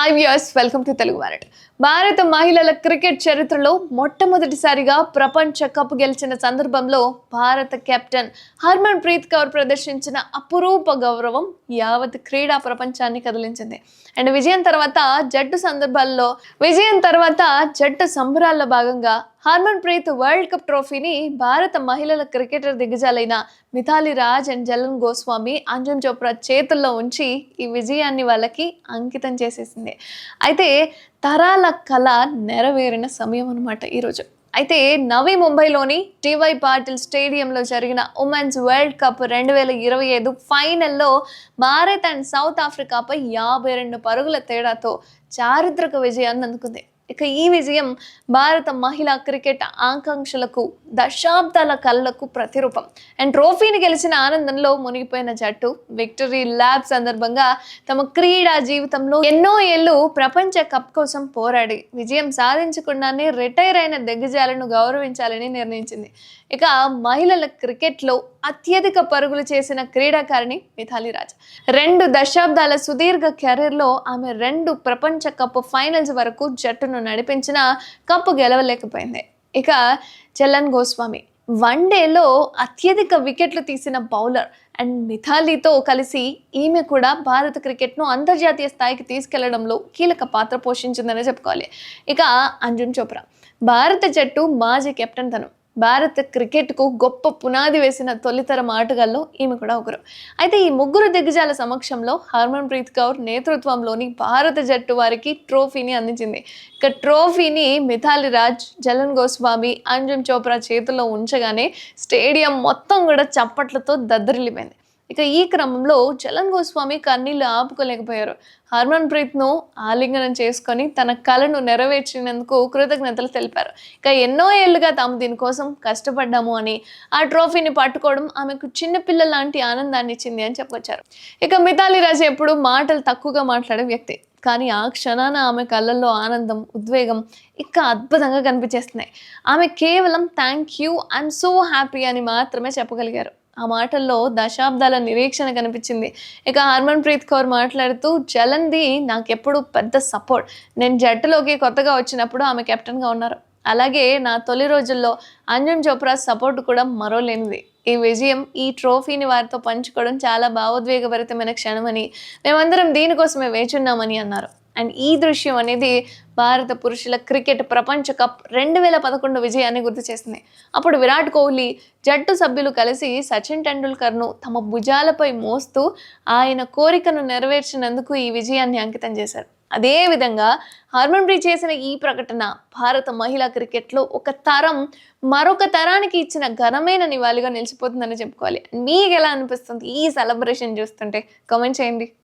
Hi viewers, welcome to Telugu వారట్. భారత మహిళల క్రికెట్ చరిత్రలో మొట్టమొదటిసారిగా ప్రపంచ కప్ గెలిచిన సందర్భంలో భారత కెప్టెన్ హర్మన్ ప్రీత్ కౌర్ ప్రదర్శించిన అపురూప గౌరవం యావత్ క్రీడా ప్రపంచాన్ని కదిలించింది. అండ్ విజయం తర్వాత జట్టు సంబరాల్లో భాగంగా హర్మన్ ప్రీత్ వరల్డ్ కప్ ట్రోఫీని భారత మహిళల క్రికెటర్ దిగ్గజాలైన మిథాలీ రాజ్ అండ్ జలన్ గోస్వామి, అంజుమ్ చోప్రా చేతుల్లో ఉంచి ఈ విజయాన్ని వాళ్ళకి అంకితం చేసేసింది. అయితే తరాల కళ నెరవేరిన సమయం అన్నమాట ఈరోజు. అయితే నవీ ముంబైలోని టీవై పాటిల్ స్టేడియంలో జరిగిన ఉమెన్స్ వరల్డ్ కప్ 2025 ఫైనల్లో భారత్ అండ్ సౌత్ ఆఫ్రికాపై 52 పరుగుల తేడాతో చారిత్రక విజయాన్ని అందుకుంది. ఇక ఈ విజయం భారత మహిళా క్రికెట్ ఆకాంక్షలకు, దశాబ్దాల కళ్ళకు ప్రతిరూపం. అండ్ ట్రోఫీని గెలిచిన ఆనందంలో మునిగిపోయిన జట్టు విక్టరీ ల్యాబ్ సందర్భంగా తమ క్రీడా జీవితంలో ఎన్నో ఏళ్ళు ప్రపంచ కప్ కోసం పోరాడి విజయం సాధించకుండానే రిటైర్ అయిన దిగ్గజాలను గౌరవించాలని నిర్ణయించింది. ఇక మహిళల క్రికెట్లో అత్యధిక పరుగులు చేసిన క్రీడాకారిణి మిథాలీ రాజ్. 2 దశాబ్దాల సుదీర్ఘ కెరీర్లో ఆమె 2 ప్రపంచ కప్ ఫైనల్స్ వరకు జట్టును నడిపించిన కప్పు గెలవలేకపోయింది. ఇక జలన్ గోస్వామి వన్డేలో అత్యధిక వికెట్లు తీసిన బౌలర్. అండ్ మిథాలీతో కలిసి ఈమె కూడా భారత క్రికెట్ను అంతర్జాతీయ స్థాయికి తీసుకెళ్లడంలో కీలక పాత్ర పోషించిందనే చెప్పుకోవాలి. ఇక అంజుమ్ చోప్రా భారత జట్టు మాజీ కెప్టెన్. తను భారత క్రికెట్కు గొప్ప పునాది వేసిన తొలితరం ఆటగాల్లో ఈమె కూడా ఒకరు. అయితే ఈ ముగ్గురు దిగ్గజాల సమక్షంలో హర్మన్ ప్రీత్ కౌర్ నేతృత్వంలోని భారత జట్టు వారికి ట్రోఫీని అందించింది. ఇక ట్రోఫీని మిథాలీ రాజ్, జలన్ గోస్వామి, అంజుమ్ చోప్రా చేతుల్లో ఉంచగానే స్టేడియం మొత్తం కూడా చప్పట్లతో దద్దరిల్లిపోయింది. ఇక ఈ క్రమంలో జలన్ గోస్వామి కన్నీళ్లు ఆపుకోలేకపోయారు. హర్మన్ ప్రీత్ను ఆలింగనం చేసుకొని తన కలను నెరవేర్చినందుకు కృతజ్ఞతలు తెలిపారు. ఇక ఎన్నో ఏళ్లుగా తాము దీనికోసం కష్టపడ్డాము అని, ఆ ట్రోఫీని పట్టుకోవడం ఆమెకు చిన్నపిల్ల లాంటి ఆనందాన్ని ఇచ్చింది అని చెప్పొచ్చారు. ఇక మిథాలీ రాజ్ ఎప్పుడు మాటలు తక్కువగా మాట్లాడే వ్యక్తి. కానీ ఆ క్షణాన ఆమె కళ్ళల్లో ఆనందం, ఉద్వేగం ఇంకా అద్భుతంగా కనిపించేస్తున్నాయి. ఆమె కేవలం thank you, I'm so happy అని మాత్రమే చెప్పగలిగారు. ఆ మాటల్లో దశాబ్దాల నిరీక్షణ కనిపించింది. ఇక హర్మన్ ప్రీత్ కౌర్ మాట్లాడుతూ, జలన్ది నాకెప్పుడు పెద్ద సపోర్ట్. నేను జట్టులోకి కొత్తగా వచ్చినప్పుడు ఆమె కెప్టెన్గా ఉన్నారు. అలాగే నా తొలి రోజుల్లో అంజుమ్ చోప్రా సపోర్ట్ కూడా మరోలేనిది. ఈ విజయం, ఈ ట్రోఫీని వారితో పంచుకోవడం చాలా భావోద్వేగభరితమైన క్షణమని, మేమందరం దీనికోసమే వేచున్నామని అన్నారు. అండ్ ఈ దృశ్యం అనేది భారత పురుషుల క్రికెట్ ప్రపంచ కప్ 2011 విజయాన్ని గుర్తు చేసింది. అప్పుడు విరాట్ కోహ్లీ, జట్టు సభ్యులు కలిసి సచిన్ టెండూల్కర్ను తమ భుజాలపై మోస్తూ ఆయన కోరికను నెరవేర్చినందుకు ఈ విజయాన్ని అంకితం చేశారు. అదేవిధంగా హర్మన్ ప్రీత్ చేసిన ఈ ప్రకటన భారత మహిళా క్రికెట్లో ఒక తరం మరొక తరానికి ఇచ్చిన ఘనమైన నివాళిగా నిలిచిపోతుందని చెప్పుకోవాలి. మీకు ఎలా అనిపిస్తుంది ఈ సెలబ్రేషన్ చూస్తుంటే? కామెంట్ చేయండి.